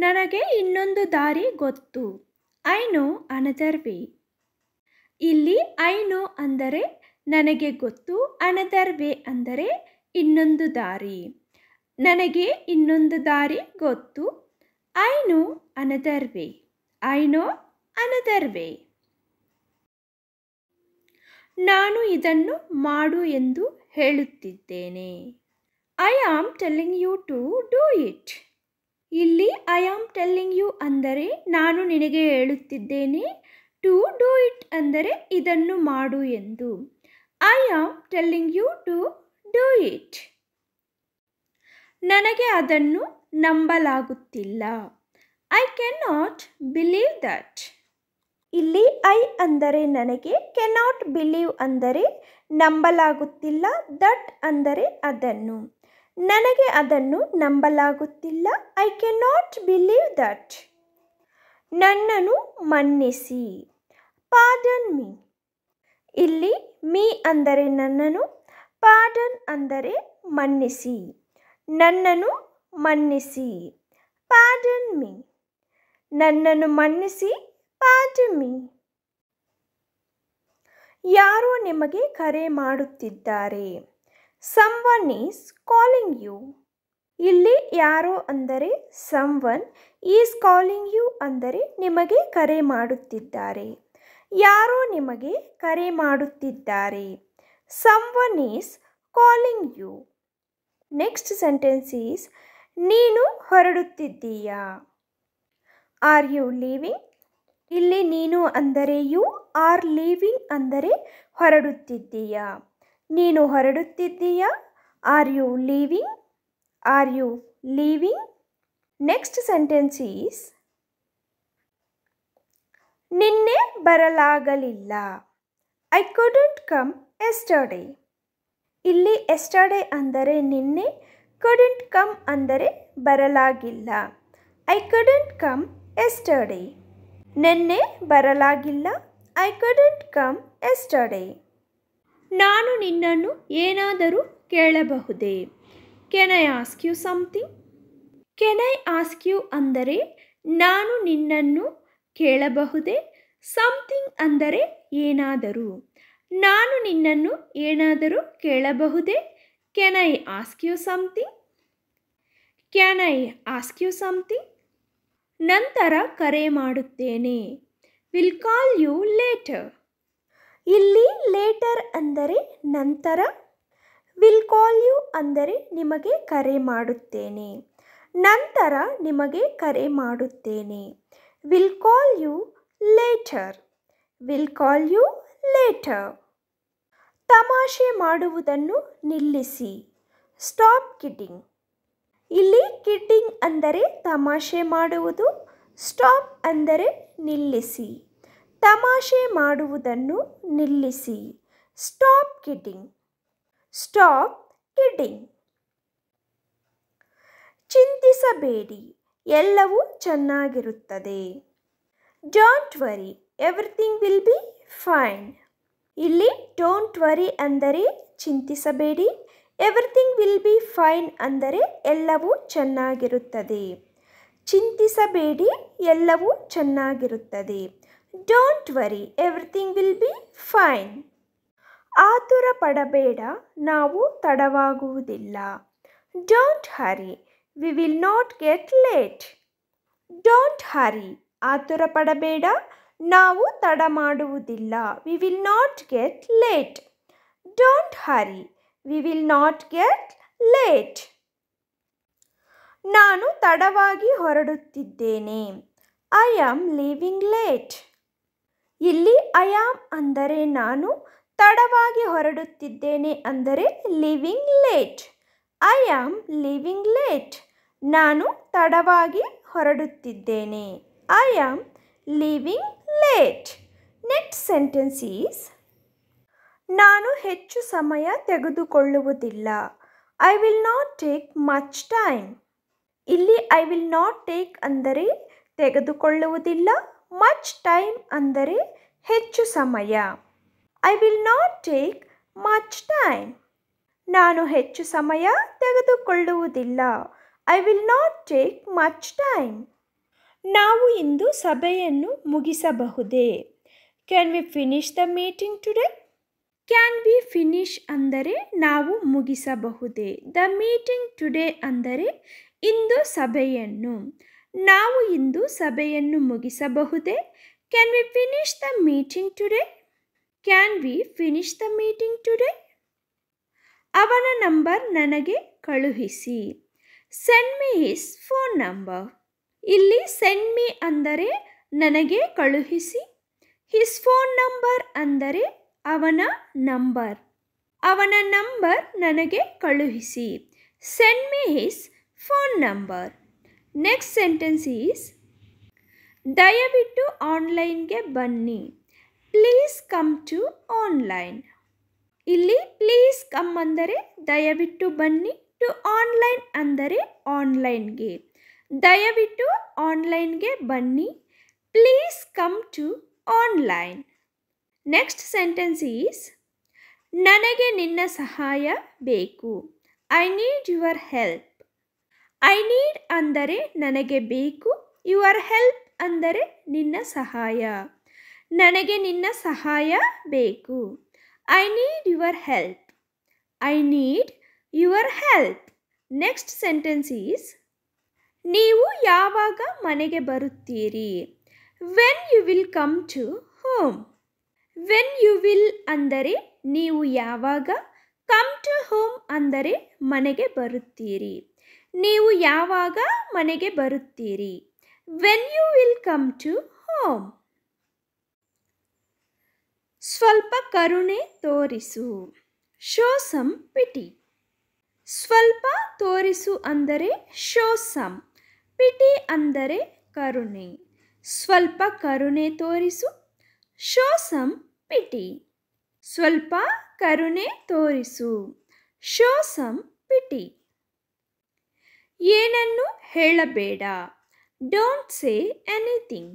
ನನಗೆ ಇನ್ನೊಂದು ದಾರಿ ಗೊತ್ತು. I know another way. ಇಲ್ಲಿ ಐ ನೋ ಅಂದರೆ ನನಗೆ ಗೊತ್ತು, ಅನದರ್ ವೇ ಅಂದರೆ ಇನ್ನೊಂದು ದಾರಿ. ನನಗೆ ಇನ್ನೊಂದು ದಾರಿ ಗೊತ್ತು. I know another way. I know another way. ನಾನು ಇದನ್ನು ಮಾಡು ಎಂದು ಹೇಳುತ್ತಿದ್ದೇನೆ. I am telling you to do it. ಇಲ್ಲಿ ಐ ಆಮ್ ಟೆಲ್ಲಿಂಗ್ ಯು ಅಂದರೆ ನಾನು ನಿನಗೆ ಹೇಳುತ್ತಿದ್ದೇನೆ. ಟು ಡೂ ಇಟ್ ಅಂದರೆ ಇದನ್ನು ಮಾಡು ಎಂದು. I am telling you to do it. ನನಗೆ ಅದನ್ನು ನಂಬಲಾಗುತ್ತಿಲ್ಲ. I can not believe that. ಇಲ್ಲಿ ಐ ಅಂದರೆ ನನಗೆ, ಕೆನಾಟ್ ಬಿಲೀವ್ ಅಂದರೆ ನಂಬಲಾಗುತ್ತಿಲ್ಲ, ದಟ್ ಅಂದರೆ ಅದನ್ನು. ನನಗೆ ಅದನ್ನು ನಂಬಲಾಗುತ್ತಿಲ್ಲ. I can not believe that. ನನ್ನನ್ನು ಮನ್ನಿಸಿ. Pardon me. ಇಲ್ಲಿ ಮೀ ಅಂದರೆ ನನ್ನನ್ನು, ಪಾರ್ಡನ್ ಅಂದರೆ ಮನ್ನಿಸಿ. ನನ್ನನ್ನು ಮನ್ನಿಸಿ. Pardon me. ನನ್ನನ್ನು ಮನ್ನಿಸಿ. Pardon me. ಯಾರೋ ನಿಮಗೆ ಕರೆ ಮಾಡುತ್ತಿದ್ದಾರೆ. Someone is calling you. ಇಲ್ಲಿ ಯಾರೋ ಅಂದರೆ someone, is calling you ಅಂದರೆ ನಿಮಗೆ ಕರೆ ಮಾಡುತ್ತಿದ್ದಾರೆ. ಯಾರೋ ನಿಮಗೆ ಕರೆ ಮಾಡುತ್ತಿದ್ದಾರೆ. Someone is calling you. Next sentence is ನೀನು ಹೊರಡುತ್ತಿದ್ದೀಯಾ. Are you leaving? ಇಲ್ಲಿ ನೀನು ಅಂದರೆ you, are leaving ಅಂದರೆ ಹೊರಡುತ್ತಿದ್ದೀಯಾ. ನೀನು ಹೊರಡುತ್ತಿದ್ದೀಯಾ. Are you leaving. Are you leaving. Next sentence is ನಿನ್ನೆ ಬರಲಾಗಲಿಲ್ಲ. I couldn't come yesterday. ಇಲ್ಲಿ ಎಸ್ಟರ್ಡೇ ಅಂದರೆ ನಿನ್ನೆ, ಕುಡಂಟ್ ಕಮ್ ಅಂದರೆ ಬರಲಾಗಿಲ್ಲ. I couldn't come yesterday. ನಿನ್ನೆ ಬರಲಾಗಿಲ್ಲ. I couldn't come yesterday. ನಾನು ನಿನ್ನನ್ನು ಏನಾದರೂ ಕೇಳಬಹುದೇ. Can I ask you something. Can I ask you ಅಂದರೆ ನಾನು ನಿನ್ನನ್ನು ಕೇಳಬಹುದೇ. ಸಮಥಿಂಗ್ ಅಂದರೆ ಏನಾದರೂ. ನಾನು ನಿನ್ನನ್ನು ಏನಾದರೂ ಕೇಳಬಹುದೇ. Can I ask you something. Can I ask you something. ನಂತರ ಕರೆ ಮಾಡುತ್ತೇನೆ. Will call you later. ಇಲ್ಲಿ ಲೇಟರ್ ಅಂದರೆ ನಂತರ, ವಿಲ್ ಕಾಲ್ ಯು ಅಂದರೆ ನಿಮಗೆ ಕರೆ ಮಾಡುತ್ತೇನೆ. ನಂತರ ನಿಮಗೆ ಕರೆ ಮಾಡುತ್ತೇನೆ. Will call you later. Will call you later. ತಮಾಷೆ ಮಾಡುವುದನ್ನು ನಿಲ್ಲಿಸಿ. Stop kidding. ಇಲ್ಲಿ ಕಿಡ್ಡಿಂಗ್ ಅಂದರೆ ತಮಾಷೆ ಮಾಡುವುದು, ಸ್ಟಾಪ್ ಅಂದರೆ ನಿಲ್ಲಿಸಿ. ತಮಾಷೆ ಮಾಡುವುದನ್ನು ನಿಲ್ಲಿಸಿ. Stop kidding. Stop kidding. ಚಿಂತಿಸಬೇಡಿ, ಎಲ್ಲವೂ ಚೆನ್ನಾಗಿರುತ್ತದೆ. Don't worry, everything will be fine. ಇಲ್ಲಿ ಡೋಂಟ್ ವರಿ ಅಂದರೆ ಚಿಂತಿಸಬೇಡಿ, ಎವ್ರಿಥಿಂಗ್ ವಿಲ್ ಬಿ ಫೈನ್ ಅಂದರೆ ಎಲ್ಲವೂ ಚೆನ್ನಾಗಿರುತ್ತದೆ. ಚಿಂತಿಸಬೇಡಿ, ಎಲ್ಲವೂ ಚೆನ್ನಾಗಿರುತ್ತದೆ. Don't worry, everything will be fine. ಆತುರ ಪಡಬೇಡ, ನಾವು ತಡವಾಗುವುದಿಲ್ಲ. Don't hurry, we will not get late. Don't hurry, ಆತುರ ಪಡಬೇಡ, ನಾವು ತಡ ಮಾಡುವುದಿಲ್ಲ. We will not get late. Don't hurry, we will not get late. ನಾನು ತಡವಾಗಿ ಹೊರಡುತ್ತಿದ್ದೇನೆ. I am leaving late. ಇಲ್ಲಿ ಐ ಆಮ್ ಅಂದರೆ ನಾನು, ತಡವಾಗಿ ಹೊರಡುತ್ತಿದ್ದೇನೆ ಅಂದರೆ leaving late. I am leaving late. ನಾನು ತಡವಾಗಿ ಹೊರಡುತ್ತಿದ್ದೇನೆ. I am leaving late. Next sentence is ನಾನು ಹೆಚ್ಚು ಸಮಯ ತೆಗೆದುಕೊಳ್ಳುವುದಿಲ್ಲ. I will not take much time. ಇಲ್ಲಿ ಐ ವಿಲ್ ನಾಟ್ ಟೇಕ್ ಅಂದರೆ ತೆಗೆದುಕೊಳ್ಳುವುದಿಲ್ಲ, ಮಚ್ ಟೈಮ್ ಅಂದರೆ ಹೆಚ್ಚು ಸಮಯ. I will not take much time. ನಾನು ಹೆಚ್ಚು ಸಮಯ ತೆಗೆದುಕೊಳ್ಳುವುದಿಲ್ಲ. I will not take much time. ನಾವು ಇಂದು ಸಭೆಯನ್ನು ಮುಗಿಸಬಹುದೇ? Can we finish the meeting today? Can we finish ಅಂದರೆ ನಾವು ಮುಗಿಸಬಹುದೇ. ದ ಮೀಟಿಂಗ್ ಟುಡೇ ಅಂದರೆ ಇಂದು ಸಭೆಯನ್ನು. ನಾವು ಇಂದು ಸಭೆಯನ್ನು ಮುಗಿಸಬಹುದೇ? Can we finish the meeting today? Can we finish the meeting today? ಅವನ ನಂಬರ್ ನನಗೆ ಕಳುಹಿಸಿ. Send me his phone number. ಇಲ್ಲಿ ಸೆಂಡ್ ಮಿ ಅಂದರೆ ನನಗೆ ಕಳುಹಿಸಿ. ಹಿಸ್ ಫೋನ್ ನಂಬರ್ ಅಂದರೆ ಅವನ ನಂಬರ್. ಅವನ ನಂಬರ್ ನನಗೆ ಕಳುಹಿಸಿ. Send me his phone number. Next sentence is ದಯವಿಟ್ಟು ಆನ್ಲೈನ್ಗೆ ಬನ್ನಿ. Please come to online. ಇಲ್ಲಿ ಪ್ಲೀಸ್ ಕಮ್ ಅಂದರೆ ದಯವಿಟ್ಟು ಬನ್ನಿ. ಟು ಆನ್ಲೈನ್ ಅಂದರೆ ಆನ್ಲೈನ್ಗೆ. ದಯವಿಟ್ಟು ಆನ್ಲೈನ್ಗೆ ಬನ್ನಿ. Please come to online. Next sentence is ನನಗೆ ನಿನ್ನ ಸಹಾಯ ಬೇಕು. I need your help. I need ಅಂದರೆ ನನಗೆ ಬೇಕು. ಯುವರ್ ಹೆಲ್ಪ್ ಅಂದರೆ ನಿನ್ನ ಸಹಾಯ. ನನಗೆ ನಿನ್ನ ಸಹಾಯ ಬೇಕು. I need your help. I need your help. Next sentence is ನೀವು ಯಾವಾಗ ಮನೆಗೆ ಬರುತ್ತೀರಿ? When you will come to home. When you will ಅಂದರೆ ನೀವು ಯಾವಾಗ. ಕಮ್ ಟು ಹೋಮ್ ಅಂದರೆ ಮನೆಗೆ ಬರುತ್ತೀರಿ. ನೀವು ಯಾವಾಗ ಮನೆಗೆ ಬರುತ್ತೀರಿ? When you will come to home. ಸ್ವಲ್ಪ ಕರುಣೆ ತೋರಿಸು. Show some pity. ಸ್ವಲ್ಪ ತೋರಿಸು ಅಂದರೆ ಶೋ ಸಮ್. ಪಿಟಿ ಅಂದರೆ ಕರುಣೆ. ಸ್ವಲ್ಪ ಕರುಣೆ ತೋರಿಸು. Show some pity. ಸ್ವಲ್ಪ ಕರುಣೆ ತೋರಿಸು. Show some pity. ಏನನ್ನು ಹೇಳಬೇಡ. Don't say anything.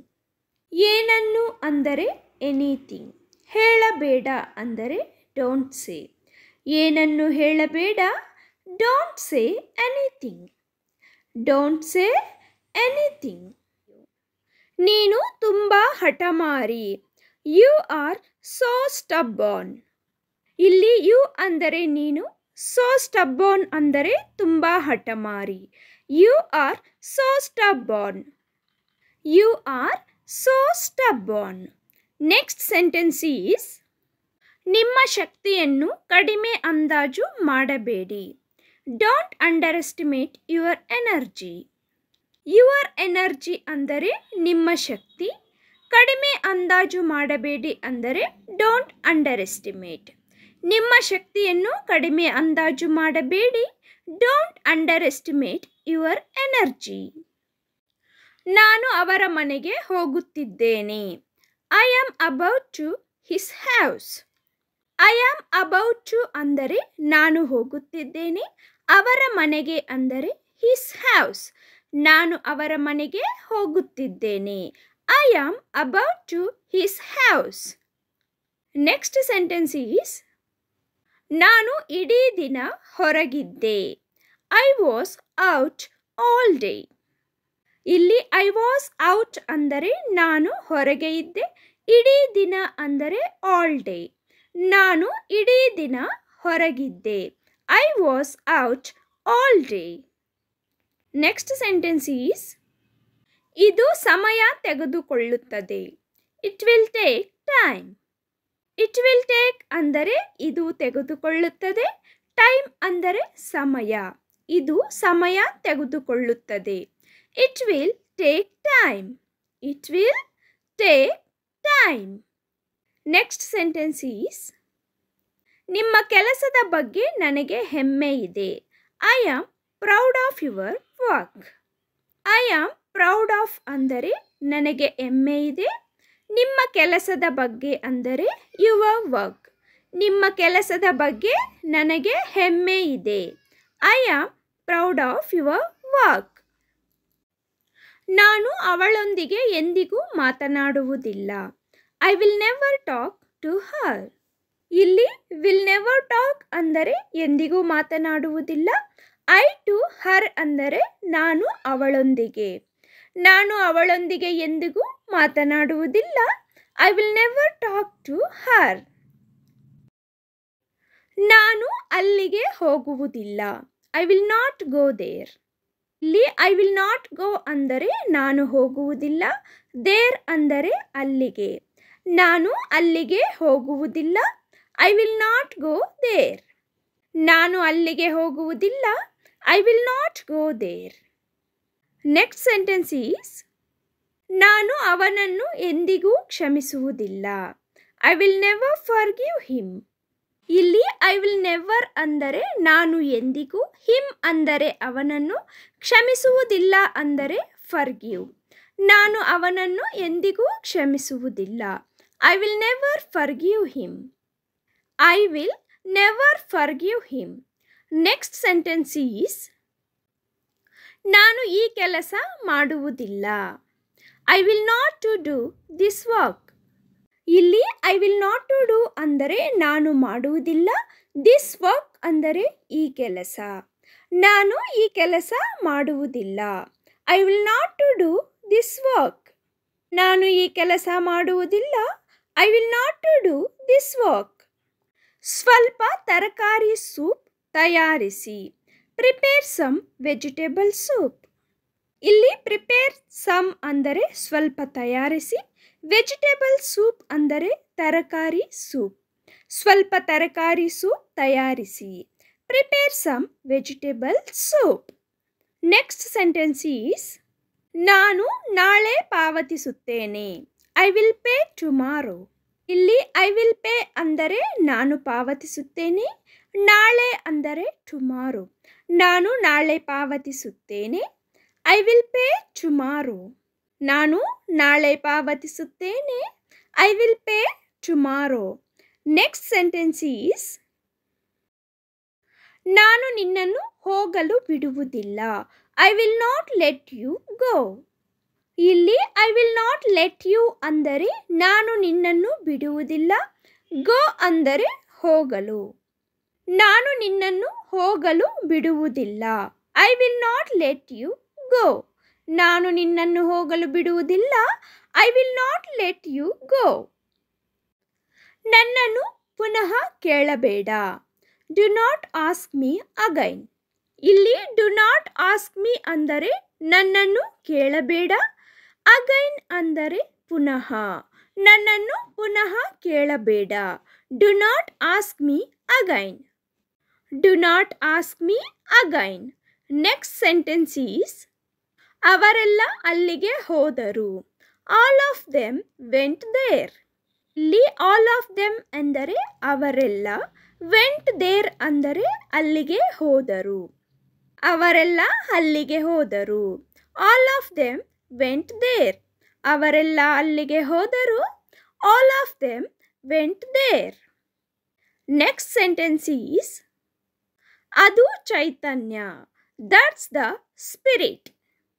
ಏನನ್ನು ಅಂದರೆ ಎನಿಥಿಂಗ್. ಹೇಳಬೇಡ ಅಂದರೆ ಡೋಂಟ್ ಸೇ. ಏನನ್ನು ಹೇಳಬೇಡ. Don't say anything. Don't say anything. ನೀನು ತುಂಬ ಹಠಮಾರಿ. You are so stubborn. ಇಲ್ಲಿ ಯು ಅಂದರೆ ನೀನು. ಸೋ ಸ್ಟಬ್ಬಾರ್ನ್ ಅಂದರೆ ತುಂಬ ಹಠಮಾರಿ. You are so stubborn. You are so stubborn. Next sentence is ನಿಮ್ಮ ಶಕ್ತಿಯನ್ನು ಕಡಿಮೆ ಅಂದಾಜು ಮಾಡಬೇಡಿ. Don't underestimate your energy. Your energy ಅಂದರೆ ನಿಮ್ಮ ಶಕ್ತಿ. ಕಡಿಮೆ ಅಂದಾಜು ಮಾಡಬೇಡಿ ಅಂದರೆ ಡೋಂಟ್ ಅಂಡರ್ ಎಸ್ಟಿಮೇಟ್. ನಿಮ್ಮ ಶಕ್ತಿಯನ್ನು ಕಡಿಮೆ ಅಂದಾಜು ಮಾಡಬೇಡಿ. Don't underestimate your energy. ನಾನು ಅವರ ಮನೆಗೆ ಹೋಗುತ್ತಿದ್ದೇನೆ. I am about to his house. I am about to ಅಂದರೆ ನಾನು ಹೋಗುತ್ತಿದ್ದೇನೆ. ಅವರ ಮನೆಗೆ ಅಂದರೆ ಹಿಸ್ ಹೌಸ್. ನಾನು ಅವರ ಮನೆಗೆ ಹೋಗುತ್ತಿದ್ದೇನೆ. I am about to his house. Next sentence is ನಾನು ಇಡೀ ದಿನ ಹೊರಗಿದ್ದೆ. I was out all day. ಇಲ್ಲಿ ಐ ವಾಸ್ ಔಟ್ ಅಂದರೆ ನಾನು ಹೊರಗೆ ಇದ್ದೆ. ಇಡೀ ದಿನ ಅಂದರೆ ಆಲ್ ಡೇ. ನಾನು ಇಡೀ ದಿನ ಹೊರಗಿದ್ದೆ. I was out all day. Next sentence is ಇದು ಸಮಯ ತೆಗೆದುಕೊಳ್ಳುತ್ತದೆ. It will take time. It will take ಅಂದರೆ ಇದು ತೆಗೆದುಕೊಳ್ಳುತ್ತದೆ. ಟೈಮ್ ಅಂದರೆ ಸಮಯ. ಇದು ಸಮಯ ತೆಗೆದುಕೊಳ್ಳುತ್ತದೆ. It will take time. It will take time. Next sentence is ನಿಮ್ಮ ಕೆಲಸದ ಬಗ್ಗೆ ನನಗೆ ಹೆಮ್ಮೆ ಇದೆ. I am proud of your work. I am proud of ಅಂದರೆ ನನಗೆ ಹೆಮ್ಮೆ ಇದೆ. ನಿಮ್ಮ ಕೆಲಸದ ಬಗ್ಗೆ ಅಂದರೆ ಯುವರ್ ವರ್ಕ್. ನಿಮ್ಮ ಕೆಲಸದ ಬಗ್ಗೆ ನನಗೆ ಹೆಮ್ಮೆ ಇದೆ. I am proud of your work. ನಾನು ಅವಳೊಂದಿಗೆ ಎಂದಿಗೂ ಮಾತನಾಡುವುದಿಲ್ಲ. I will never talk to her. ಇಲ್ಲಿ ವಿಲ್ ನೆವರ್ ಟಾಕ್ ಅಂದರೆ ಎಂದಿಗೂ ಮಾತನಾಡುವುದಿಲ್ಲ. ಐ ಟು ಹರ್ ಅಂದರೆ ನಾನು ಅವಳೊಂದಿಗೆ. ನಾನು ಅವಳೊಂದಿಗೆ ಎಂದಿಗೂ ಮಾತನಾಡುವುದಿಲ್ಲ. I will never talk to her. ನಾನು ಅಲ್ಲಿಗೆ ಹೋಗುವುದಿಲ್ಲ. I will not go there. ಇಲ್ಲಿ ಐ ವಿಲ್ ನಾಟ್ ಗೋ ಅಂದರೆ ನಾನು ಹೋಗುವುದಿಲ್ಲ. ದೇರ್ ಅಂದರೆ ಅಲ್ಲಿಗೆ. ನಾನು ಅಲ್ಲಿಗೆ ಹೋಗುವುದಿಲ್ಲ. I will not go there. ನಾನು ಅಲ್ಲಿಗೆ ಹೋಗುವುದಿಲ್ಲ. I will not go there. Next sentence is ನಾನು ಅವನನ್ನು ಎಂದಿಗೂ ಕ್ಷಮಿಸುವುದಿಲ್ಲ. I will never forgive him. ಇಲ್ಲಿ ಐ ವಿಲ್ ನೆವರ್ ಅಂದರೆ ನಾನು ಎಂದಿಗೂ, ಹಿಮ್ ಅಂದರೆ ಅವನನ್ನು, ಕ್ಷಮಿಸುವುದಿಲ್ಲ ಅಂದರೆ ಫರ್ಗಿವ್. ನಾನು ಅವನನ್ನು ಎಂದಿಗೂ ಕ್ಷಮಿಸುವುದಿಲ್ಲ. I will never forgive him. I will never forgive him. Next sentence is ನಾನು ಈ ಕೆಲಸ ಮಾಡುವುದಿಲ್ಲ. I will not to do this work. ಇಲ್ಲಿ I will not to do ಅಂದರೆ ನಾನು ಮಾಡುವುದಿಲ್ಲ. ದಿಸ್ ವರ್ಕ್ ಅಂದರೆ ಈ ಕೆಲಸ. ನಾನು ಈ ಕೆಲಸ ಮಾಡುವುದಿಲ್ಲ. I will not to do this work. ನಾನು ಈ ಕೆಲಸ ಮಾಡುವುದಿಲ್ಲ. I will not to do this work. ಸ್ವಲ್ಪ ತರಕಾರಿ ಸೂಪ್ ತಯಾರಿಸಿ. Prepare some vegetable soup. ಇಲ್ಲಿ ಪ್ರಿಪೇರ್ ಸಮ್ ಅಂದರೆ ಸ್ವಲ್ಪ ತಯಾರಿಸಿ. ವೆಜಿಟೇಬಲ್ ಸೂಪ್ ಅಂದರೆ ತರಕಾರಿ ಸೂಪ್. ಸ್ವಲ್ಪ ತರಕಾರಿ ಸೂಪ್ ತಯಾರಿಸಿ. Prepare some vegetable soup. Next sentence is ನಾನು ನಾಳೆ ಪಾವತಿಸುತ್ತೇನೆ. I will pay tomorrow. ಇಲ್ಲಿ ಐ ವಿಲ್ ಪೇ ಅಂದರೆ ನಾನು ಪಾವತಿಸುತ್ತೇನೆ. ನಾಳೆ ಅಂದರೆ ಟುಮಾರೋ. ನಾನು ನಾಳೆ ಪಾವತಿಸುತ್ತೇನೆ. I will pay tomorrow. ನಾನು ನಾಳೆ ಪಾವತಿಸುತ್ತೇನೆ. I will pay tomorrow. Next sentence is ನಾನು ನಿನ್ನನ್ನು ಹೋಗಲು ಬಿಡುವುದಿಲ್ಲ. I will not let you go. ಇಲ್ಲಿ I will not let you ಅಂದರೆ ನಾನು ನಿನ್ನನ್ನು ಬಿಡುವುದಿಲ್ಲ. ಗೋ ಅಂದರೆ ಹೋಗಲು. ನಾನು ನಿನ್ನನ್ನು ಹೋಗಲು ಬಿಡುವುದಿಲ್ಲ. I will not let you go. ನಾನು ನಿನ್ನನ್ನು ಹೋಗಲು ಬಿಡುವುದಿಲ್ಲ. I will not let you go. ನನ್ನನ್ನು ಪುನಃ ಕೇಳಬೇಡ. Do not ask me again. ಇಲ್ಲಿ ಡು ನಾಟ್ ಆಸ್ಕ್ ಮೀ ಅಂದರೆ ನನ್ನನ್ನು ಕೇಳಬೇಡ. ಅಗೈನ್ ಅಂದರೆ ಪುನಃ. ನನ್ನನ್ನು ಪುನಃ ಕೇಳಬೇಡ. Do not ask me again. Do not ask me again. Next sentence is ಅವರೆಲ್ಲ ಅಲ್ಲಿಗೆ ಹೋದರು. All of them went there. ಇಲ್ಲಿ ಆಲ್ ಆಫ್ ದೆಮ್ ಎಂದರೆ ಅವರೆಲ್ಲ. ವೆಂಟ್ ದೇರ್ ಅಂದರೆ ಅಲ್ಲಿಗೆ ಹೋದರು. ಅವರೆಲ್ಲ ಅಲ್ಲಿಗೆ ಹೋದರು. All of them went there. ಅವರೆಲ್ಲ ಅಲ್ಲಿಗೆ ಹೋದರು. All of them went there. Next sentence is ಅದು ಚೈತನ್ಯ. That's the spirit.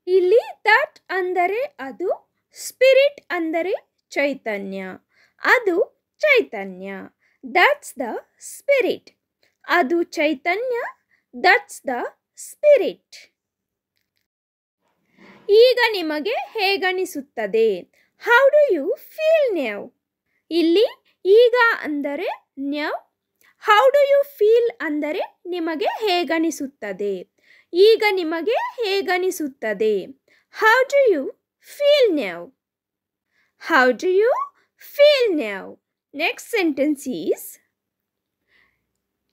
ಇಲ್ಲಿ ದಟ್ ಅಂದರೆ ಅದು, ಸ್ಪಿರಿಟ್ ಅಂದರೆ ಚೈತನ್ಯ. ಅದು ಚೈತನ್ಯ. That's the spirit. ಅದು ಚೈತನ್ಯ. That's the spirit. ಈಗ ನಿಮಗೆ ಹೇಗನಿಸುತ್ತದೆ? How do you feel now? ಇಲ್ಲಿ ಈಗ ಅಂದರೆ now. How do you feel ಅಂದರೆ ನಿಮಗೆ ಹೇಗನಿಸುತ್ತದೆ. ಈಗ ನಿಮಗೆ ಹೇಗನಿಸುತ್ತದೆ? How do you feel now? How do you feel now? Next sentence is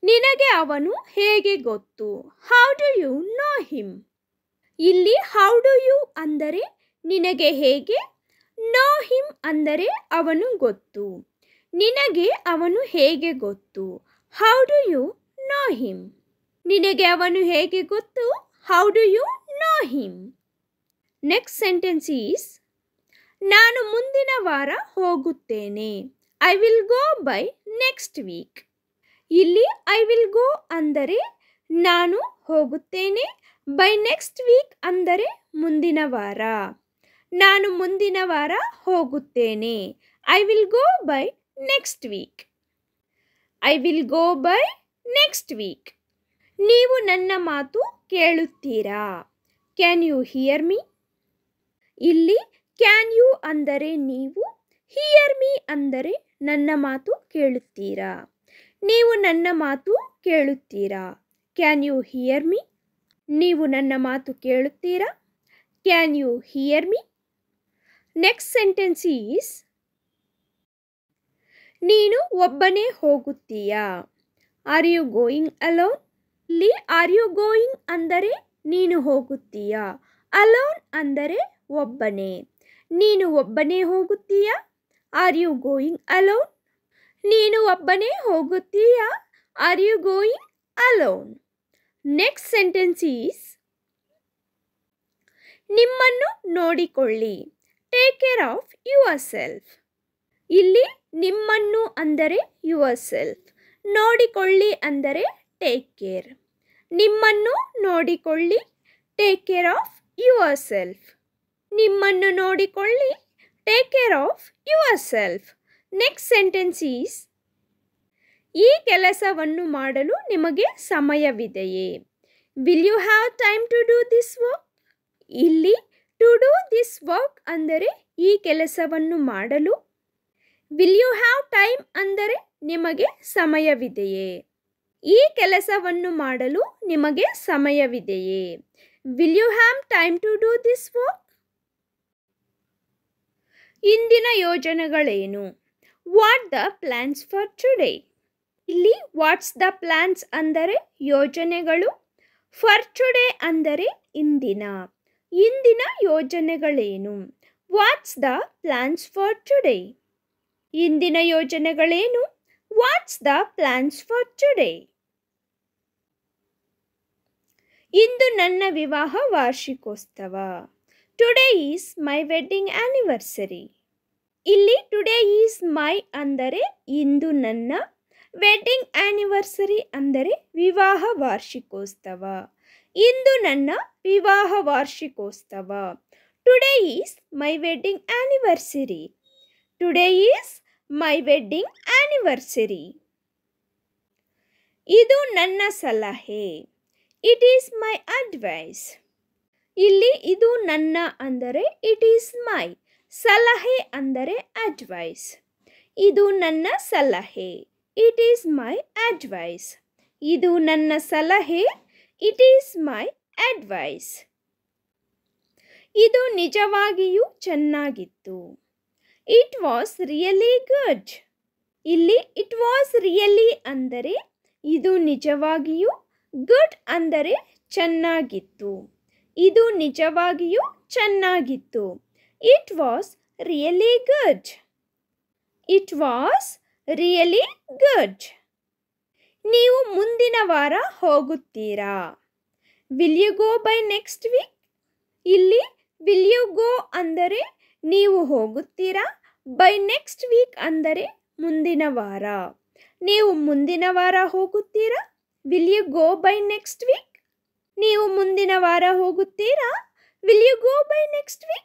ನಿನಗೆ ಅವನು ಹೇಗೆ ಗೊತ್ತು? How do you know him? ಇಲ್ಲಿ ಹೌ ಡು ಯು ಅಂದರೆ ನಿನಗೆ ಹೇಗೆ, ನೋ ಹಿಮ್ ಅಂದರೆ ಅವನು ಗೊತ್ತು. ನಿನಗೆ ಅವನು ಹೇಗೆ ಗೊತ್ತು? How do you know him? ನಿನಗೆ ಅವನು ಹೇಗೆ ಗೊತ್ತು? How do you know him? Next sentence is ನಾನು ಮುಂದಿನ ವಾರ ಹೋಗುತ್ತೇನೆ. I will go by next week. ಇಲ್ಲಿ ಐ ವಿಲ್ ಗೋ ಅಂದರೆ ನಾನು ಹೋಗುತ್ತೇನೆ. ಬೈ ನೆಕ್ಸ್ಟ್ ವೀಕ್ ಅಂದರೆ ಮುಂದಿನ ವಾರ. ನಾನು ಮುಂದಿನ ವಾರ ಹೋಗುತ್ತೇನೆ. I will go by next week. I will go by next week. ನೀವು ನನ್ನ ಮಾತು ಕೇಳುತ್ತೀರಾ? Can you hear me? ಇಲ್ಲಿ ಕ್ಯಾನ್ ಯು ಅಂದರೆ ನೀವು, ಹಿಯರ್ ಮೀ ಅಂದರೆ ನನ್ನ ಮಾತು ಕೇಳುತ್ತೀರಾ. ನೀವು ನನ್ನ ಮಾತು ಕೇಳುತ್ತೀರಾ. Can you hear me. ನೀವು ನನ್ನ ಮಾತು ಕೇಳುತ್ತೀರಾ. Can you hear me. Next sentence is ನೀನು ಒಬ್ಬನೇ ಹೋಗುತ್ತೀಯಾ. Are you going alone. ಇಲ್ಲಿ ಆರ್ ಯು ಗೋಯಿಂಗ್ ಅಂದರೆ ನೀನು ಹೋಗುತ್ತೀಯಾ. ಅಲೋನ್ ಅಂದರೆ ಒಬ್ಬನೇ. ನೀನು ಒಬ್ಬನೇ ಹೋಗುತ್ತೀಯಾ. Are you going alone. ನೀನು ಒಬ್ಬನೇ ಹೋಗುತ್ತೀಯಾ. Are you going alone. Next sentence is ನಿಮ್ಮನ್ನು ನೋಡಿಕೊಳ್ಳಿ. Take care of yourself. ಇಲ್ಲಿ ನಿಮ್ಮನ್ನು ಅಂದರೆ ಯುವರ್ ಸೆಲ್ಫ್, ನೋಡಿಕೊಳ್ಳಿ ಅಂದರೆ ಟೇಕ್ ಕೇರ್. ನಿಮ್ಮನ್ನು ನೋಡಿಕೊಳ್ಳಿ. Take care of yourself. ನಿಮ್ಮನ್ನು ನೋಡಿಕೊಳ್ಳಿ. Take care of yourself. Next sentence is ಈ ಕೆಲಸವನ್ನು ಮಾಡಲು ನಿಮಗೆ ಸಮಯವಿದೆಯೇ. Will you have time to do this work. ಇಲ್ಲಿ ಟು ಡೂ ದಿಸ್ ವರ್ಕ್ ಅಂದರೆ ಈ ಕೆಲಸವನ್ನು ಮಾಡಲು. ವಿಲ್ ಯು ಹ್ಯಾವ್ ಟೈಮ್ ಅಂದರೆ ನಿಮಗೆ ಸಮಯವಿದೆಯೇ. ಈ ಕೆಲಸವನ್ನು ಮಾಡಲು ನಿಮಗೆ ಸಮಯವಿದೆಯೇ. Will you have time to do this work. ಇಂದಿನ ಯೋಜನೆಗಳೇನು. What the plans for today. ಇಲ್ಲಿ ವಾಟ್ಸ್ ದ ಪ್ಲಾನ್ಸ್ ಅಂದರೆ ಯೋಜನೆಗಳು. ಫಾರ್ ಟುಡೇ ಅಂದರೆ ಇಂದಿನ. ಇಂದಿನ ಯೋಜನೆಗಳೇನು. What's the plans for today. ಇಂದಿನ ಯೋಜನೆಗಳೇನು. What's the plans for today. ಇಂದು ನನ್ನ ವಿವಾಹ ವಾರ್ಷಿಕೋತ್ಸವ. Today is my wedding anniversary. ಇಲ್ಲಿ ಟುಡೇ ಈಸ್ ಮೈ ಅಂದರೆ ಇಂದು ನನ್ನ, ವೆಡ್ಡಿಂಗ್ ಆ್ಯನಿವರ್ಸರಿ ಅಂದರೆ ವಿವಾಹ ವಾರ್ಷಿಕೋತ್ಸವ. ಇಂದು ನನ್ನ ವಿವಾಹ ವಾರ್ಷಿಕೋತ್ಸವ. Today is my wedding anniversary. Today is my wedding anniversary. ಇದು ನನ್ನ ಸಲಹೆ. It is my advice. ಇಲ್ಲಿ ಇದು ನನ್ನ ಅಂದರೆ ಇಟ್ ಈಸ್ ಮೈ, ಸಲಹೆ ಅಂದರೆ ಅಡ್ವೈಸ್. ಇದು ನನ್ನ ಸಲಹೆ. It is my advice. ಇದು ನನ್ನ ಸಲಹೆ. It is my advice. ಇದು ನಿಜವಾಗಿಯೂ ಚೆನ್ನಾಗಿತ್ತು. It was really good. ಇಲ್ಲಿ ಇಟ್ ವಾಸ್ ರಿಯಲಿ ಅಂದರೆ ಇದು ನಿಜವಾಗಿಯೂ, ಗುಡ್ ಅಂದರೆ ಚೆನ್ನಾಗಿತ್ತು. ಇದು ನಿಜವಾಗಿಯೂ ಚೆನ್ನಾಗಿತ್ತು. It was really good. It was really good. ನೀವು ಮುಂದಿನ ವಾರ ಹೋಗುತ್ತೀರಾ. Will you go by next week. ಇಲ್ಲಿ ವಿಲ್ ಯು ಗೋ ಅಂದರೆ ನೀವು ಹೋಗುತ್ತೀರಾ. ಬೈ ನೆಕ್ಸ್ಟ್ ವೀಕ್ ಅಂದರೆ ಮುಂದಿನ ವಾರ. ನೀವು ಮುಂದಿನ ವಾರ ಹೋಗುತ್ತೀರಾ. Will you go by next week. ನೀವು ಮುಂದಿನ ವಾರ ಹೋಗುತ್ತೀರಾ. Will you go by next week.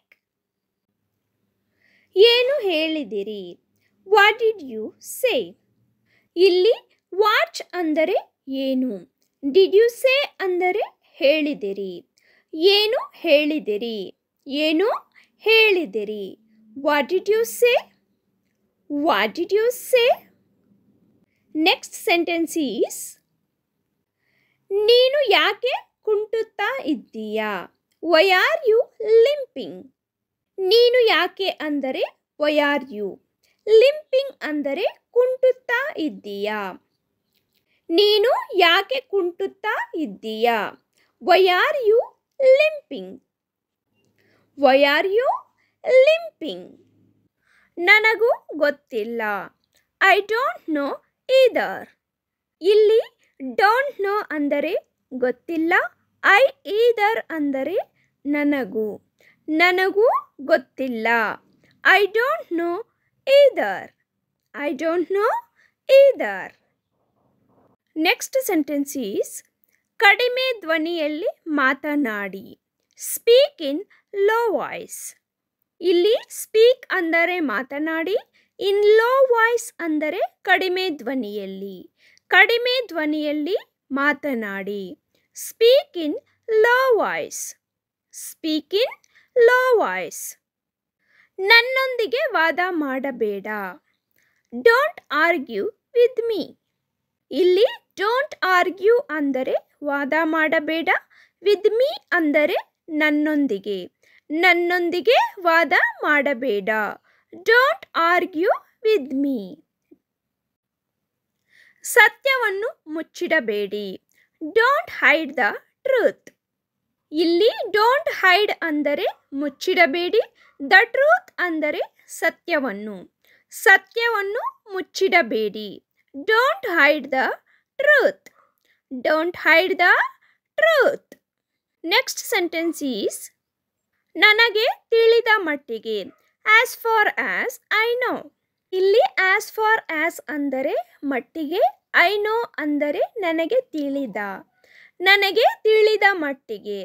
ಏನು ಹೇಳಿದಿರಿ. What did you say. ಇಲ್ಲಿ ವಾಟ್ ಅಂದರೆ ಏನು. ಡಿಡ್ ಯು ಸೇ ಅಂದರೆ ಹೇಳಿದಿರಿ. ಏನು ಹೇಳಿದಿರಿ. ಏನು ಹೇಳಿದಿರಿ. What did you say. What did you say. Next sentence is ನೀನು ಯಾಕೆ ಕುಂಟುತ್ತಾ ಇದ್ದೀಯಾ. Why are you limping. ನೀನು ಯಾಕೆ ಅಂದರೆ ವೈ ಆರ್ ಯು. ಲಿಂಪಿಂಗ್ ಅಂದರೆ ಕುಂಟುತ್ತಾ ಇದ್ದೀಯಾ. ನೀನು ಯಾಕೆ ಕುಂಟುತ್ತಾ ಇದ್ದೀಯಾ. Why are you limping. Why are you limping. ನನಗೂ ಗೊತ್ತಿಲ್ಲ. I don't know either. ಇಲ್ಲಿ ಡೋಂಟ್ ನೋ ಅಂದರೆ ಗೊತ್ತಿಲ್ಲ. ಐ ಈದರ್ ಅಂದರೆ ನನಗೂ. ನನಗೂ ಗೊತ್ತಿಲ್ಲ. I don't know either. I don't know either. Next sentence is ಕಡಿಮೆ ಧ್ವನಿಯಲ್ಲಿ ಮಾತನಾಡಿ. Speak in low voice. ಇಲ್ಲಿ ಸ್ಪೀಕ್ ಅಂದರೆ ಮಾತನಾಡಿ. ಇನ್ ಲೋ ವಾಯ್ಸ್ ಅಂದರೆ ಕಡಿಮೆ ಧ್ವನಿಯಲ್ಲಿ. ಕಡಿಮೆ ಧ್ವನಿಯಲ್ಲಿ ಮಾತನಾಡಿ. Speak in low voice. Speak in low voice. ನನ್ನೊಂದಿಗೆ ವಾದ ಮಾಡಬೇಡ. Don't argue with me. ಇಲ್ಲಿ ಡೋಂಟ್ ಆರ್ಗ್ಯೂ ಅಂದರೆ ವಾದ ಮಾಡಬೇಡ, ವಿತ್ ಮೀ ಅಂದರೆ ನನ್ನೊಂದಿಗೆ. ನನ್ನೊಂದಿಗೆ ವಾದ ಮಾಡಬೇಡ. Don't argue with me. ಸತ್ಯವನ್ನು ಮುಚ್ಚಿಡಬೇಡಿ. Don't hide the truth. ಇಲ್ಲಿ ಡೋಂಟ್ ಹೈಡ್ ಅಂದರೆ ಮುಚ್ಚಿಡಬೇಡಿ, ದ ಟ್ರೂತ್ ಅಂದರೆ ಸತ್ಯವನ್ನು. ಸತ್ಯವನ್ನು ಮುಚ್ಚಿಡಬೇಡಿ. Don't hide the truth. Don't hide the truth. Next sentence is ನನಗೆ ತಿಳಿದ ಮಟ್ಟಿಗೆ. As far as I know. ಇಲ್ಲಿ ಆಸ್ ಫಾರ್ ಆಸ್ ಅಂದರೆ ಮಟ್ಟಿಗೆ, ಐ ನೋ ಅಂದರೆ ನನಗೆ ತಿಳಿದ. ನನಗೆ ತಿಳಿದ ಮಟ್ಟಿಗೆ.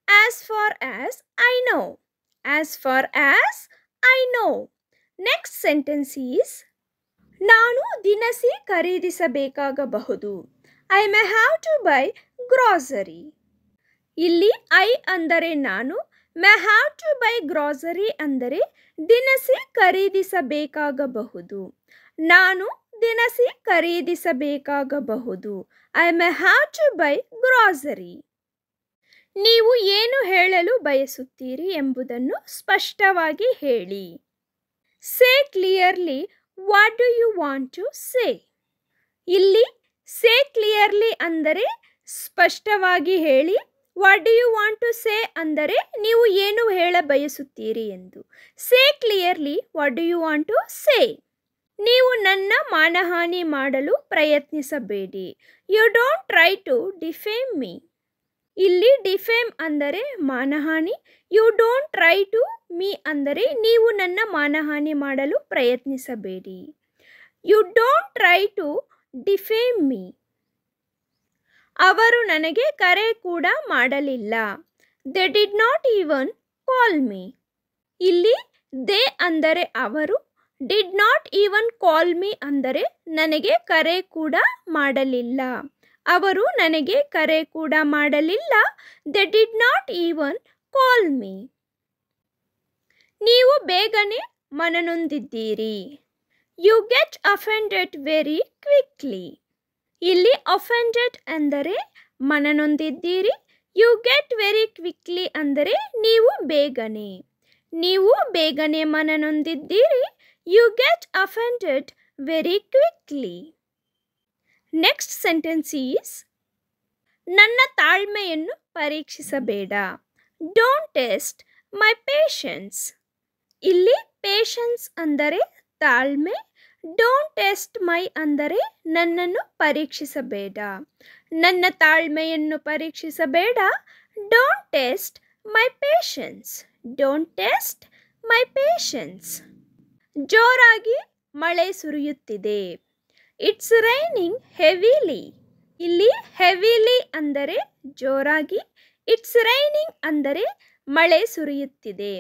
As far as I know. As far as I know. Next sentence is ನಾನು ದಿನಸಿ ಖರೀದಿಸಬೇಕಾಗಬಹುದು. I may have to buy grocery. ಇಲ್ಲಿ ಐ ಅಂದರೆ ನಾನು, may have to buy grocery ಅಂದರೆ ದಿನಸಿ ಖರೀದಿಸಬೇಕಾಗಬಹುದು. ನಾನು ದಿನಸಿ ಖರೀದಿಸಬೇಕಾಗಬಹುದು. I may have to buy grocery. ನೀವು ಏನು ಹೇಳಲು ಬಯಸುತ್ತೀರಿ ಎಂಬುದನ್ನು ಸ್ಪಷ್ಟವಾಗಿ ಹೇಳಿ. Say clearly what do you want to say. ಇಲ್ಲಿ ಸೇ ಕ್ಲಿಯರ್ಲಿ ಅಂದರೆ ಸ್ಪಷ್ಟವಾಗಿ ಹೇಳಿ, what do you want to say ಅಂದರೆ ನೀವು ಏನು ಹೇಳ ಬಯಸುತ್ತೀರಿ ಎಂದು. Say clearly what do you want to say. ನೀವು ನನ್ನ ಮಾನಹಾನಿ ಮಾಡಲು ಪ್ರಯತ್ನಿಸಬೇಡಿ. You don't try to defame me. ಇಲ್ಲಿ ಡಿಫೇಮ್ ಅಂದರೆ ಮಾನಹಾನಿ, you don't try to me ಅಂದರೆ ನೀವು ನನ್ನ ಮಾನಹಾನಿ ಮಾಡಲು ಪ್ರಯತ್ನಿಸಬೇಡಿ. You don't try to defame me. ಅವರು ನನಗೆ ಕರೆ ಕೂಡ ಮಾಡಲಿಲ್ಲ. They did not even call me. ಇಲ್ಲಿ ದೇ ಅಂದರೆ ಅವರು, did not even call me ಅಂದರೆ ನನಗೆ ಕರೆ ಕೂಡ ಮಾಡಲಿಲ್ಲ. ಅವರು ನನಗೆ ಕರೆ ಕೂಡ ಮಾಡಲಿಲ್ಲ. They did not even call me. ನೀವು ಬೇಗನೆ ಮನನೊಂದಿದ್ದೀರಿ. You get offended very quickly. ಇಲ್ಲಿ ಅಫೆಂಡೆಡ್ ಅಂದರೆ ಮನನೊಂದಿದ್ದೀರಿ. ಯು ಗೆಟ್ ವೆರಿ ಕ್ವಿಕ್ಲಿ ಅಂದರೆ ನೀವು ಬೇಗನೆ. ನೀವು ಬೇಗನೆ ಮನನೊಂದಿದ್ದೀರಿ. You get offended very quickly. Next sentence is ನನ್ನ ತಾಳ್ಮೆಯನ್ನು ಪರೀಕ್ಷಿಸಬೇಡ. Don't test my patience. ಇಲ್ಲಿ ಪೇಷನ್ಸ್ ಅಂದರೆ ತಾಳ್ಮೆ, ಡೋಂಟ್ ಟೆಸ್ಟ್ ಮೈ ಅಂದರೆ ನನ್ನನ್ನು ಪರೀಕ್ಷಿಸಬೇಡ. ನನ್ನ ತಾಳ್ಮೆಯನ್ನು ಪರೀಕ್ಷಿಸಬೇಡ. Don't test my patience. Don't test my patience. ಜೋರಾಗಿ ಮಳೆ ಸುರಿಯುತ್ತಿದೆ. It's raining heavily. ಇಲ್ಲಿ ಹೆವಿಲಿ ಅಂದರೆ ಜೋರಾಗಿ, ಇಟ್ಸ್ ರೈನಿಂಗ್ ಅಂದರೆ ಮಳೆ ಸುರಿಯುತ್ತಿದೆ.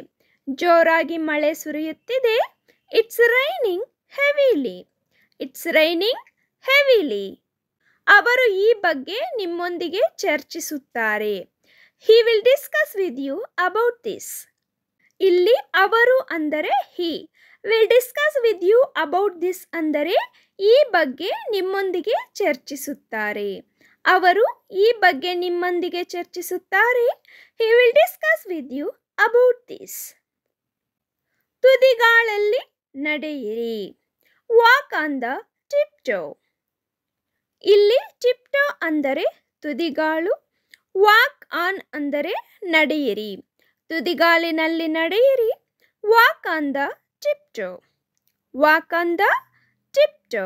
ಜೋರಾಗಿ ಮಳೆ ಸುರಿಯುತ್ತಿದೆ. It's raining heavily. It's raining heavily. ಅವರು ಈ ಬಗ್ಗೆ ನಿಮ್ಮೊಂದಿಗೆ ಚರ್ಚಿಸುತ್ತಾರೆ. He will discuss with you about this. ಇಲ್ಲಿ ಅವರು ಅಂದರೆ he, will discuss with you about this ಅಂದರೆ ಈ ಬಗ್ಗೆ ನಿಮ್ಮೊಂದಿಗೆ ಚರ್ಚಿಸುತ್ತಾರೆ. ಅವರು ಈ ಬಗ್ಗೆ ನಿಮ್ಮೊಂದಿಗೆ ಚರ್ಚಿಸುತ್ತಾರೆ. He will discuss with you about this. ತುದಿಗಾಲಲ್ಲಿ ನಡೆಯಿರಿ. ವಾಕ್ ಆನ್ ದ ಟಿಪ್ ಟೋ. ಇಲ್ಲಿ ಟಿಪ್ ಟೋ ಅಂದರೆ ತುದಿಗಾಲು, ವಾಕ್ ಆನ್ ಅಂದರೆ ನಡೆಯಿರಿ. ತುದಿಗಾಲಿನಲ್ಲಿ ನಡೆಯಿರಿ. Walk on the tip toe. Walk on the tip toe.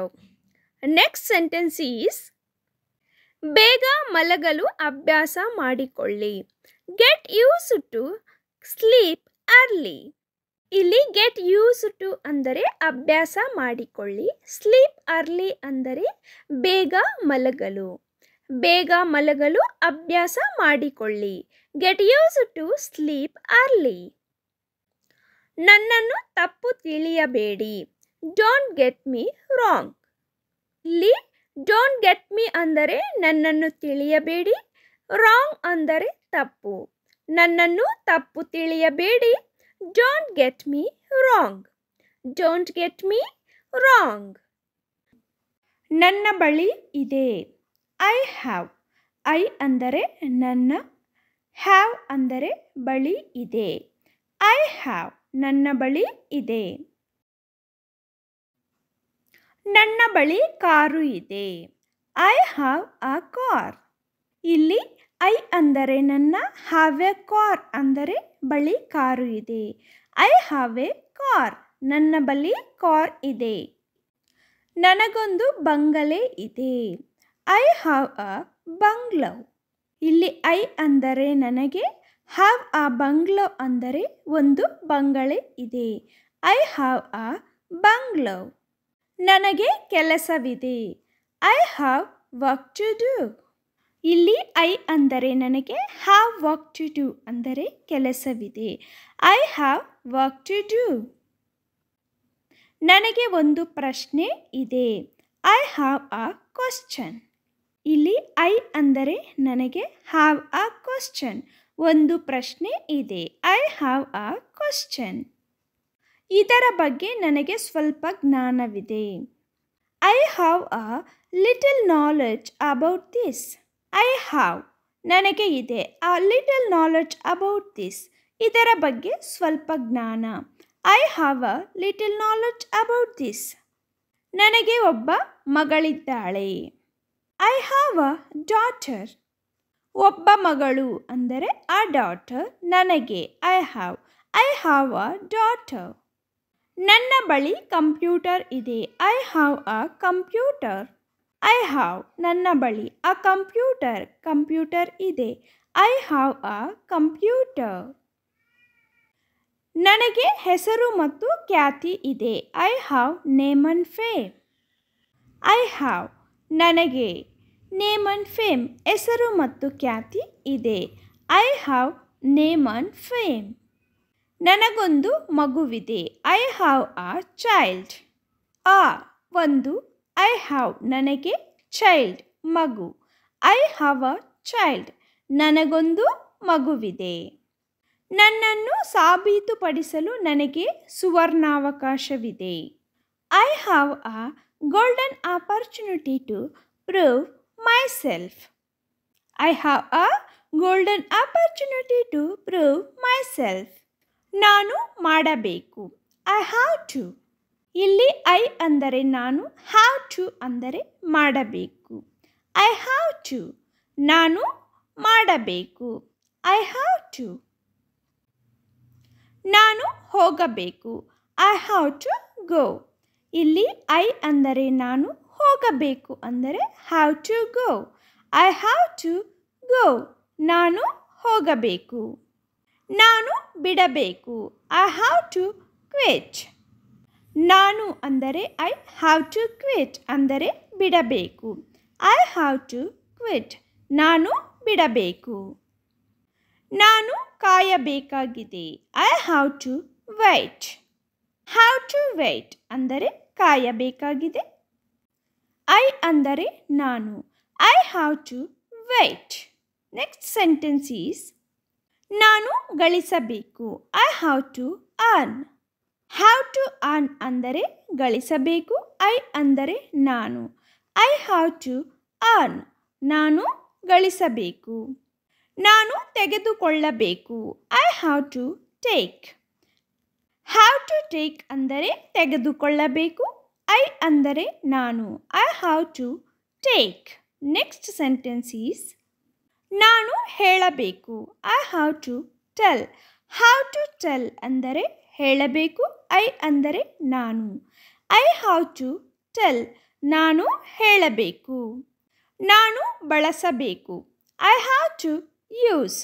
Next sentence is ಬೇಗ ಮಲಗಲು ಅಭ್ಯಾಸ ಮಾಡಿಕೊಳ್ಳಿ. Get used to sleep early. ಇಲ್ಲಿ ಗೆಟ್ ಯೂಸ್ಡ್ ಟು ಅಂದರೆ ಅಭ್ಯಾಸ ಮಾಡಿಕೊಳ್ಳಿ. ಸ್ಲೀಪ್ ಅರ್ಲಿ ಅಂದರೆ ಬೇಗ ಮಲಗಲು. ಬೇಗ ಮಲಗಲು ಅಭ್ಯಾಸ ಮಾಡಿಕೊಳ್ಳಿ. Get used to sleep early. ನನ್ನನ್ನು ತಪ್ಪು ತಿಳಿಯಬೇಡಿ. Don't get me wrong. ಇಲ್ಲಿ ಡೋಂಟ್ ಗೆಟ್ ಮೀ ಅಂದರೆ ನನ್ನನ್ನು ತಿಳಿಯಬೇಡಿ. ರಾಂಗ್ ಅಂದರೆ ತಪ್ಪು. ನನ್ನನ್ನು ತಪ್ಪು ತಿಳಿಯಬೇಡಿ. Don't get me wrong. Don't get me wrong. ನನ್ನ ಬಳಿ ಇದೆ. I have. ಐ ಅಂದರೆ ನನ್ನ, ಹ್ಯಾವ್ ಅಂದರೆ ಬಳಿ ಇದೆ. ಐ ಹ್ಯಾವ್ ನನ್ನ ಬಳಿ ಇದೆ. ನನ್ನ ಬಳಿ ಕಾರು ಇದೆ. I have a car. ಇಲ್ಲಿ ಐ ಅಂದರೆ ನನ್ನ, ಹ್ಯಾವ್ ಎ ಕಾರ್ ಅಂದರೆ ಬಳಿ ಕಾರು ಇದೆ. ಐ ಹ್ಯಾವ್ ಎ ಕಾರ್ ನನ್ನ ಬಳಿ ಕಾರ್ ಇದೆ. ನನಗೊಂದು ಬಂಗಲೆ ಇದೆ. I have a bungalow. ಇಲ್ಲಿ ಐ ಅಂದರೆ ನನಗೆ, ಹ್ಯಾವ್ ಅ ಬಂಗ್ಲೋ ಅಂದರೆ ಒಂದು ಬಂಗಲೆ ಇದೆ. I have a bungalow. ನನಗೆ ಕೆಲಸವಿದೆ. I have work to do. ಇಲ್ಲಿ ಐ ಅಂದರೆ ನನಗೆ, ಹ್ಯಾವ್ ವರ್ಕ್ ಟು ಡೂ ಅಂದರೆ ಕೆಲಸವಿದೆ. I have work to do. ನನಗೆ ಒಂದು ಪ್ರಶ್ನೆ ಇದೆ. I have a question. ಇಲ್ಲಿ ಐ ಅಂದರೆ ನನಗೆ, ಹ್ಯಾವ್ ಅ ಕ್ವಶ್ಚನ್ ಒಂದು ಪ್ರಶ್ನೆ ಇದೆ. I have a question. ಇದರ ಬಗ್ಗೆ ನನಗೆ ಸ್ವಲ್ಪ ಜ್ಞಾನವಿದೆ. I have a little knowledge about this. I have ನನಗೆ ಇದೆ, a little knowledge about this ಇದರ ಬಗ್ಗೆ ಸ್ವಲ್ಪ ಜ್ಞಾನ. I have a little knowledge about this. ನನಗೆ ಒಬ್ಬ ಮಗಳಿದ್ದಾಳೆ. I have a daughter. ಒಬ್ಬ ಮಗಳು ಅಂದರೆ ಅ ಡಾಟರ್ ನನಗೆ. I have a daughter. ನನ್ನ ಬಳಿ ಕಂಪ್ಯೂಟರ್ ಇದೆ. I have a computer. I have ನನ್ನ ಬಳಿ, ಅ ಕಂಪ್ಯೂಟರ್ ಇದೆ. I have a computer. ನನಗೆ ಹೆಸರು ಮತ್ತು ಖ್ಯಾತಿ ಇದೆ. I have name and fame. I have ನನಗೆ, ನೇಮ್ ಅಂಡ್ ಫೇಮ್ ಹೆಸರು ಮತ್ತು ಖ್ಯಾತಿ ಇದೆ. I have name and fame. ನನಗೊಂದು ಮಗುವಿದೆ. I have a child. ಆ ಒಂದು, ಐ ಹ್ಯಾವ್ ನನಗೆ, ಚೈಲ್ಡ್ ಮಗು. ಐ ಹ್ಯಾವ್ ಅ ಚೈಲ್ಡ್ ನನಗೊಂದು ಮಗುವಿದೆ. ನನ್ನನ್ನು ಸಾಬೀತುಪಡಿಸಲು ನನಗೆ ಸುವರ್ಣಾವಕಾಶವಿದೆ. I have a golden opportunity to prove myself. I have a golden opportunity to prove myself. ನಾನು ಮಾಡಬೇಕು. I have to. ಇಲ್ಲಿ ಐ ಅಂದರೆ ನಾನು, have to ಅಂದರೆ ಮಾಡಬೇಕು. I have to. ನಾನು ಮಾಡಬೇಕು. I have to. ನಾನು ಹೋಗಬೇಕು. I have to go. ಇಲ್ಲಿ ಐ ಅಂದರೆ ನಾನು, ಹೋಗಬೇಕು ಅಂದರೆ have to go. I have to go. ನಾನು ಹೋಗಬೇಕು. ನಾನು ಬಿಡಬೇಕು. I have to quit. ನಾನು ಅಂದರೆ ಐ, ಹ್ಯಾವ್ ಟು ಕ್ವಿಟ್ ಅಂದರೆ ಬಿಡಬೇಕು. ಐ ಹ್ಯಾವ್ ಟು ಕ್ವಿಟ್ ನಾನು ಬಿಡಬೇಕು. ನಾನು ಕಾಯಬೇಕಾಗಿದೆ. I have to wait. Have to wait ಅಂದರೆ ಕಾಯಬೇಕಾಗಿದೆ. ಐ ಅಂದರೆ ನಾನು. I have to wait. Next sentence is, ನಾನು ಗಳಿಸಬೇಕು. I have to earn. Have to earn ಅಂದರೆ ಗಳಿಸಬೇಕು. ಐ ಅಂದರೆ ನಾನು. ಐ ಹ್ಯಾವ್ ಟು ಅರ್ನ್ ನಾನು ಗಳಿಸಬೇಕು. ನಾನು ತೆಗೆದುಕೊಳ್ಳಬೇಕು. I have to take. Have to take ಅಂದರೆ ತೆಗೆದುಕೊಳ್ಳಬೇಕು. ಐ ಅಂದರೆ ನಾನು. I have to take. Next sentence is, ನಾನು ಹೇಳಬೇಕು. I have to tell. Have to tell ಅಂದರೆ ಹೇಳಬೇಕು. ಐ ಅಂದರೆ ನಾನು. ಐ ಹ್ಯಾವ್ ಟು ಟೆಲ್ ನಾನು ಹೇಳಬೇಕು. ನಾನು ಬಳಸಬೇಕು. I have to use.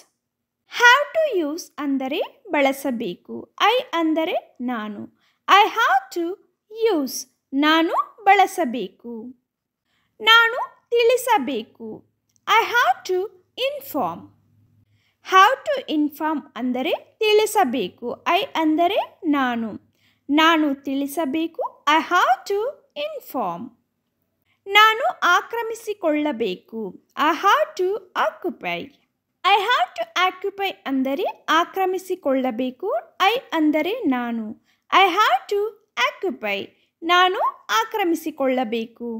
Have to use ಅಂದರೆ ಬಳಸಬೇಕು. ಐ ಅಂದರೆ ನಾನು. ಐ ಹ್ಯಾವ್ ಟು ಯೂಸ್ ನಾನು ಬಳಸಬೇಕು. ನಾನು ತಿಳಿಸಬೇಕು. I have to inform. Have to inform ಅಂದರೆ ತಿಳಿಸಬೇಕು. ಐ ಅಂದರೆ ನಾನು. ನಾನು ತಿಳಿಸಬೇಕು. I have to inform. ನಾನು ಆಕ್ರಮಿಸಿಕೊಳ್ಳಬೇಕು. I have to occupy. I have to occupy ಅಂದರೆ ಆಕ್ರಮಿಸಿಕೊಳ್ಳಬೇಕು. ಐ ಅಂದರೆ ನಾನು. ಐ ಹ್ಯಾವ್ ಟು ಆಕ್ಯುಪೈ ನಾನು ಆಕ್ರಮಿಸಿಕೊಳ್ಳಬೇಕು.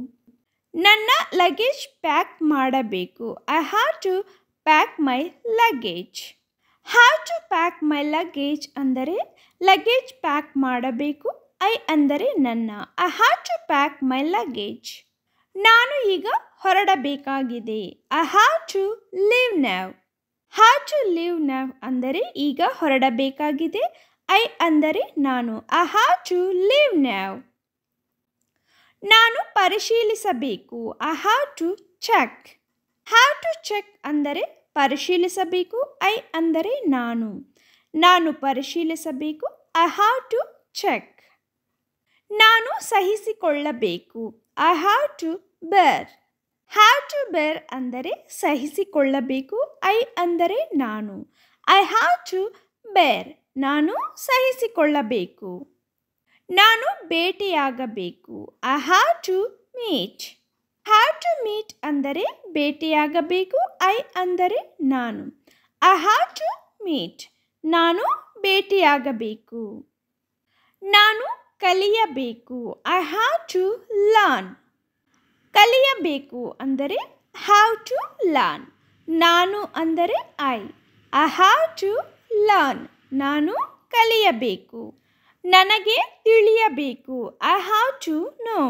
ನನ್ನ ಲಗೇಜ್ ಪ್ಯಾಕ್ ಮಾಡಬೇಕು. I have to pack my luggage. Have to pack my luggage ಅಂದರೆ ಲಗೇಜ್ ಪ್ಯಾಕ್ ಮಾಡಬೇಕು. ಐ ಅಂದರೆ ನನ್ನ. I have to pack my luggage. ನಾನು ಈಗ ಹೊರಡಬೇಕಾಗಿದೆ. I have to leave now. Have to leave now ಅಂದರೆ ಈಗ ಹೊರಡಬೇಕಾಗಿದೆ. ಐ ಅಂದರೆ ನಾನು. I have to leave now. ನಾನು ಪರಿಶೀಲಿಸಬೇಕು. I have to check. Have to check ಅಂದರೆ ಪರಿಶೀಲಿಸಬೇಕು. ಐ ಅಂದರೆ ನಾನು. ನಾನು ಪರಿಶೀಲಿಸಬೇಕು. I have to check. ನಾನು ಸಹಿಸಿಕೊಳ್ಳಬೇಕು. I have to bear. Have to bear ಅಂದರೆ ಸಹಿಸಿಕೊಳ್ಳಬೇಕು. ಐ ಅಂದರೆ ನಾನು. ಐ ಹ್ಯಾವ್ ಟು ಬೇರ್ ನಾನು ಸಹಿಸಿಕೊಳ್ಳಬೇಕು. ನಾನು ಭೇಟಿಯಾಗಬೇಕು. I have to meet. Have to meet ಅಂದರೆ ಭೇಟಿಯಾಗಬೇಕು. ಐ ಅಂದರೆ ನಾನು. ಐ ಹ್ಯಾವ್ ಟು ಮೀಟ್ ನಾನು ಭೇಟಿಯಾಗಬೇಕು. ನಾನು ಕಲಿಯಬೇಕು. I have to learn. ಕಲಿಯಬೇಕು ಅಂದರೆ ಹ್ಯಾವ್ ಟು ಲರ್ನ್. ನಾನು ಅಂದರೆ I. I have to learn ನಾನು ಕಲಿಯಬೇಕು. ನನಗೆ ತಿಳಿಯಬೇಕು. I have to know.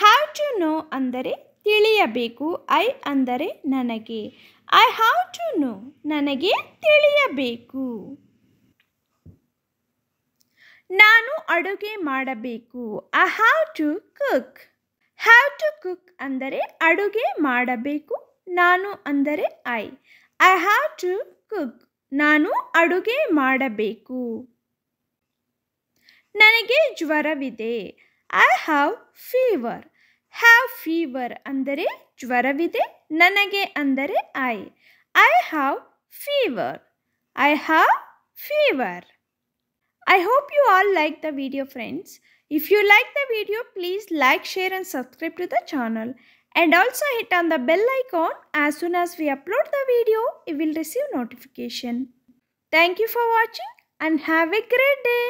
Have to know ಅಂದರೆ ತಿಳಿಯಬೇಕು. ಐ ಅಂದರೆ ನನಗೆ. ಐ ಹ್ಯಾವ್ ಟು ನೋ ನನಗೆ ತಿಳಿಯಬೇಕು. ನಾನು ಅಡುಗೆ ಮಾಡಬೇಕು. I have to cook. Have to cook ಅಂದರೆ ಅಡುಗೆ ಮಾಡಬೇಕು. ನಾನು ಅಂದರೆ I. I have to cook ನಾನು ಅಡುಗೆ ಮಾಡಬೇಕು. ನನಗೆ ಜ್ವರವಿದೆ. I have fever. Have fever ಅಂದರೆ ಜ್ವರವಿದೆ. ನನಗೆ ಅಂದರೆ I. I have fever. I have fever. I hope you all like the video, friends. If you like the video, please like, share and subscribe to the channel. And also hit on the bell icon. As soon as we upload the video, you will receive notification. Thank you for watching and have a great day.